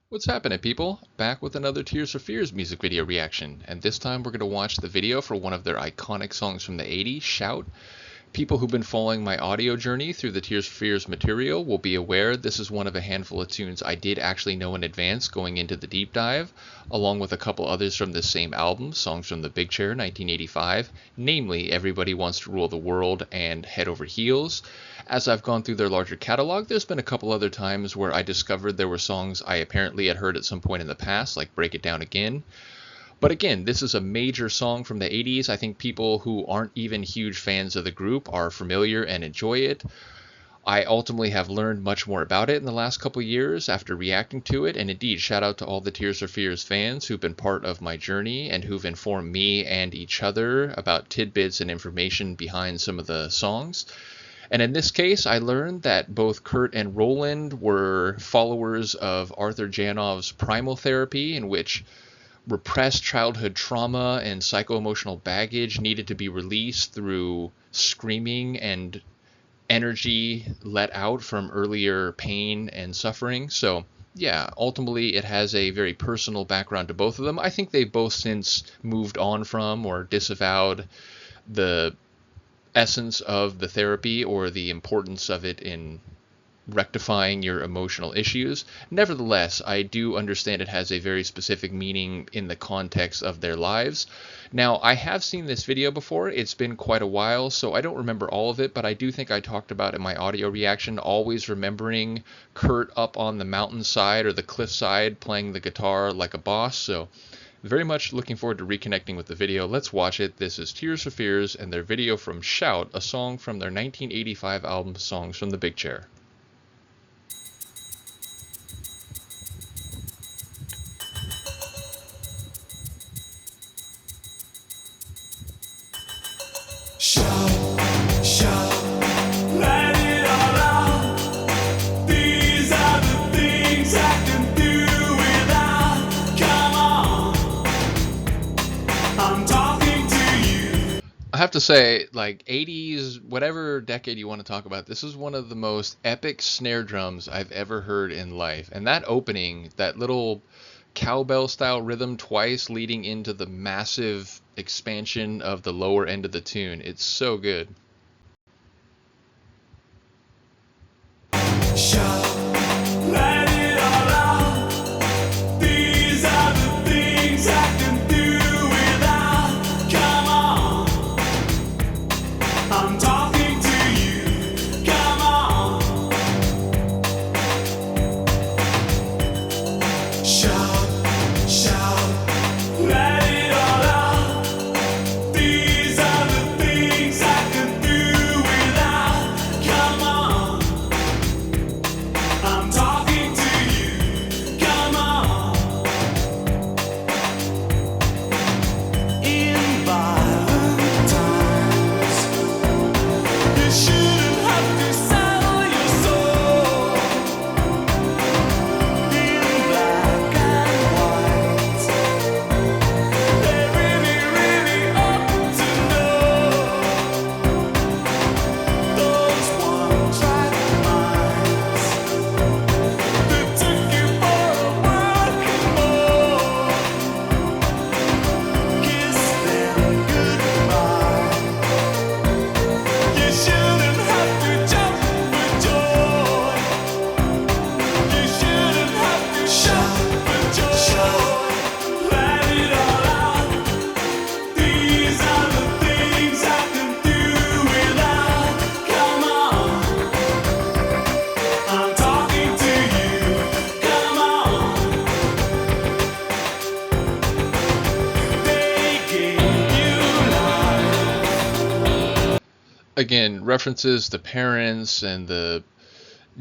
What's happening, people? Back with another Tears for Fears music video reaction, and this time we're going to watch the video for one of their iconic songs from the 80s, Shout. People who've been following my audio journey through the Tears for Fears material will be aware this is one of a handful of tunes I did actually know in advance going into the deep dive, along with a couple others from this same album, songs from The Big Chair 1985, namely Everybody Wants to Rule the World and Head Over Heels. As I've gone through their larger catalog, there's been a couple other times where I discovered there were songs I apparently had heard at some point in the past, like Break It Down Again. But again, this is a major song from the 80s. I think people who aren't even huge fans of the group are familiar and enjoy it. I ultimately have learned much more about it in the last couple years after reacting to it, and indeed, shout out to all the Tears for Fears fans who've been part of my journey and who've informed me and each other about tidbits and information behind some of the songs. And in this case, I learned that both Kurt and Roland were followers of Arthur Janov's primal therapy, in which repressed childhood trauma and psycho-emotional baggage needed to be released through screaming and energy let out from earlier pain and suffering. So yeah, ultimately it has a very personal background to both of them. I think they've both since moved on from or disavowed the essence of the therapy or the importance of it in rectifying your emotional issues. Nevertheless, I do understand it has a very specific meaning in the context of their lives. Now, I have seen this video before. It's been quite a while, so I don't remember all of it, but I do think I talked about in my audio reaction, always remembering Kurt up on the mountainside or the cliffside playing the guitar like a boss. So very much looking forward to reconnecting with the video. Let's watch it. This is Tears for Fears and their video from Shout, a song from their 1985 album Songs from the Big Chair. Shout, shout, let it all out. These are the things I can do without. Come on, I'm talking to you. I have to say, like 80s, whatever decade you want to talk about, this is one of the most epic snare drums I've ever heard in life. And that opening, that little cowbell style rhythm twice leading into the massive expansion of the lower end of the tune, it's so good. Shout, let it all out. These are the things I can do without. Come on, I'm talking to you. Come on. Shout, shout, let it all out. These are the things I can do without. Come on, I'm talking to you. Come on. In violent times, you shouldn't have to sell your soul. In black and white, they really, really ought to know. Those one-track minds that took you for a working boy, kiss them goodbye. You shouldn't have to jump for joy. You shouldn't have to shout for joy. Let it all out. These are the things I can do without. Come on, I'm talking to you. Come on. They gave you life. They really, really ought to know. Those one-track minds that took you for a working boy, kiss them goodbye. You shouldn't have to jump for joy. You shouldn't have to shout for joy. Let it all out. These are the things I can do without. Come on, I'm talking to you. Come on. Again, references to parents and the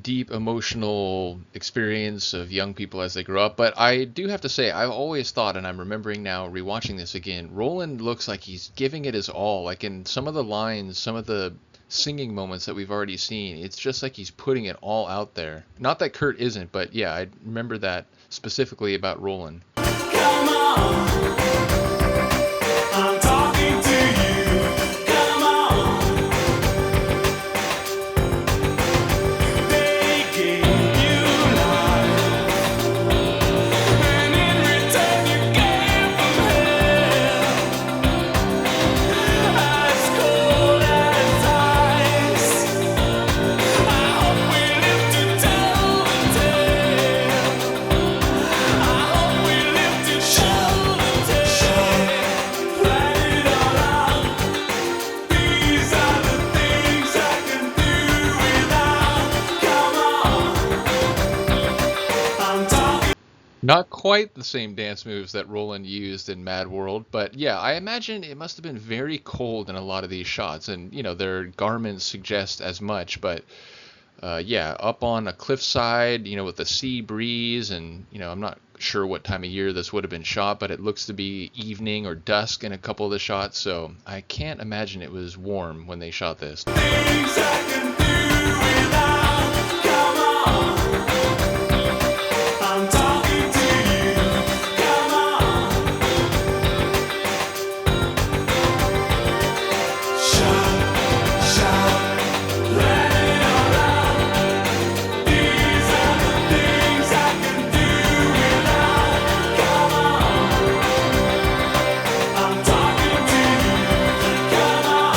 deep emotional experience of young people as they grow up. But I do have to say, I've always thought, and I'm remembering now rewatching this again, Roland looks like he's giving it his all. Like in some of the lines, some of the singing moments that we've already seen, it's just like he's putting it all out there. Not that Kurt isn't, but yeah, I remember that specifically about Roland. Come on, I'm talking to you. Come on. They gave you life. Not quite the same dance moves that Roland used in Mad World, but yeah, I imagine it must have been very cold in a lot of these shots, and their garments suggest as much. But yeah, up on a cliffside, with the sea breeze, and I'm not sure what time of year this would have been shot, but it looks to be evening or dusk in a couple of the shots, so I can't imagine it was warm when they shot this. Things I can do without. Come on, I'm talking to you. Come on, shout, shout, let it all out. These are the things I can do without. Come on, I'm talking to you. Come on.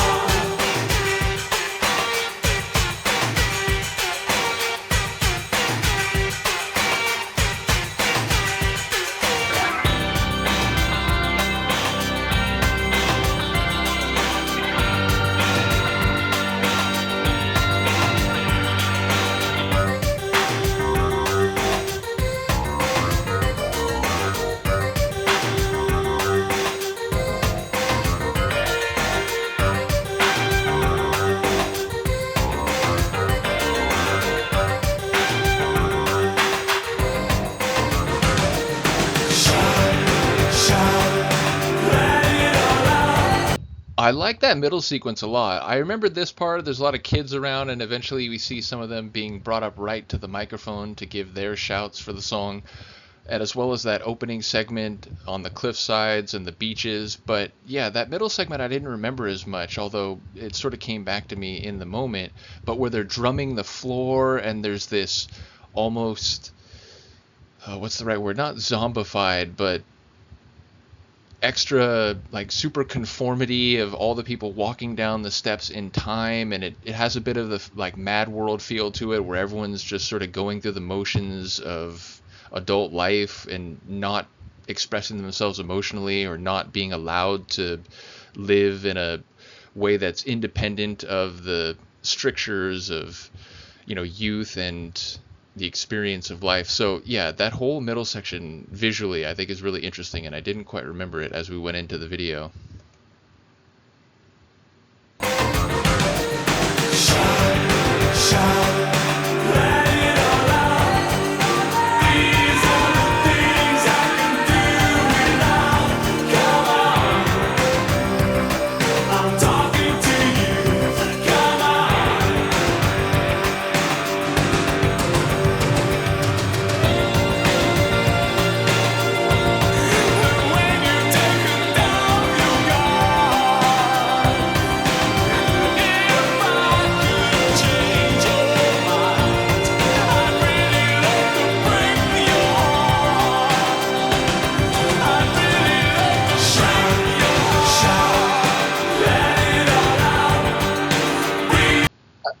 I like that middle sequence a lot. I remember this part, there's a lot of kids around, and eventually we see some of them being brought up right to the microphone to give their shouts for the song, and as well as that opening segment on the cliff sides and the beaches. But yeah, that middle segment I didn't remember as much, although it sort of came back to me in the moment. But where they're drumming the floor, and there's this almost, what's the right word? Not zombified, but extra like super conformity of all the people walking down the steps in time, and it has a bit of the like Mad World feel to it, where everyone's just sort of going through the motions of adult life and not expressing themselves emotionally, or not being allowed to live in a way that's independent of the strictures of youth and the experience of life. So yeah, that whole middle section visually I think is really interesting, and I didn't quite remember it as we went into the video.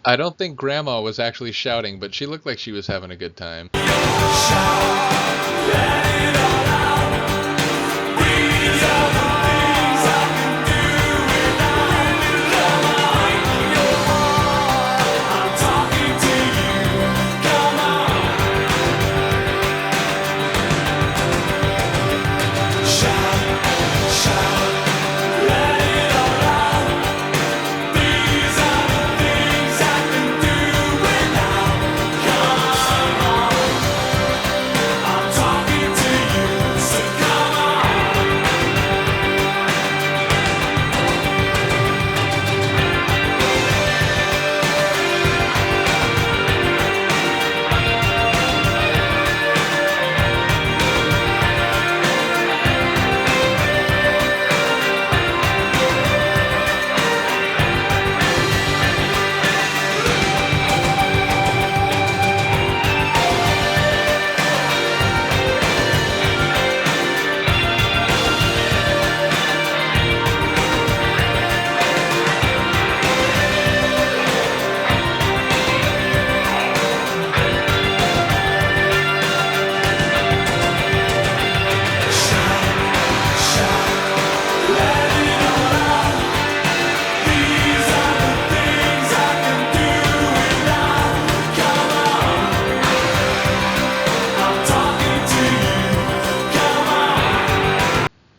I don't think Grandma was actually shouting, but she looked like she was having a good time.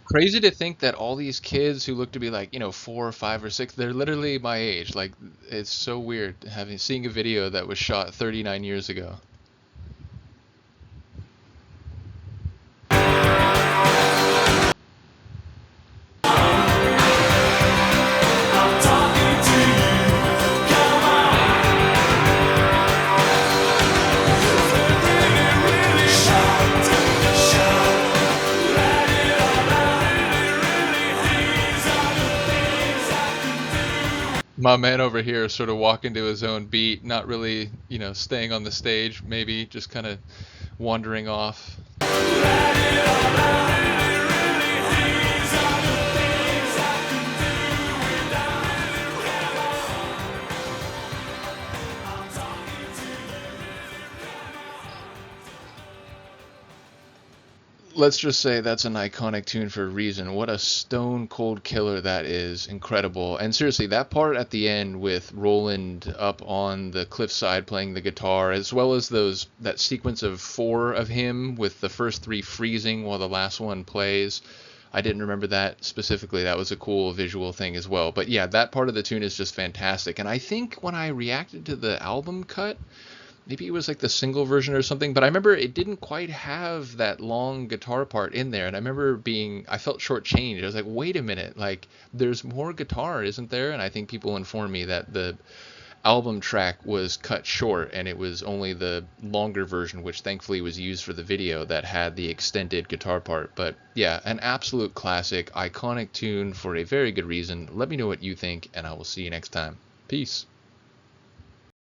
Crazy to think that all these kids who look to be like, 4 or 5 or 6, they're literally my age. Like, it's so weird seeing a video that was shot 39 years ago. I'm talking to you. Come on. Really shout, shout, let it all out. These are the things I can do. My man over here is sort of walking to his own beat, not really, staying on the stage, maybe just kind of wandering off. Let it all out. These are the things I can do without you. Come on. I'm talking to you. Let's just say that's an iconic tune for a reason. What a stone cold killer that is. Incredible. And seriously, that part at the end with Roland up on the cliffside playing the guitar, as well as that sequence of 4 of him with the first 3 freezing while the last one plays. I didn't remember that specifically. That was a cool visual thing as well. But yeah, that part of the tune is just fantastic. And I think when I reacted to the album cut, maybe it was like the single version or something, but I remember it didn't quite have that long guitar part in there. And I remember I felt shortchanged. I was like, wait a minute, like there's more guitar, isn't there? And I think people informed me that the album track was cut short and it was only the longer version, which thankfully was used for the video, that had the extended guitar part. But yeah, an absolute classic, iconic tune for a very good reason. Let me know what you think, and I will see you next time. Peace.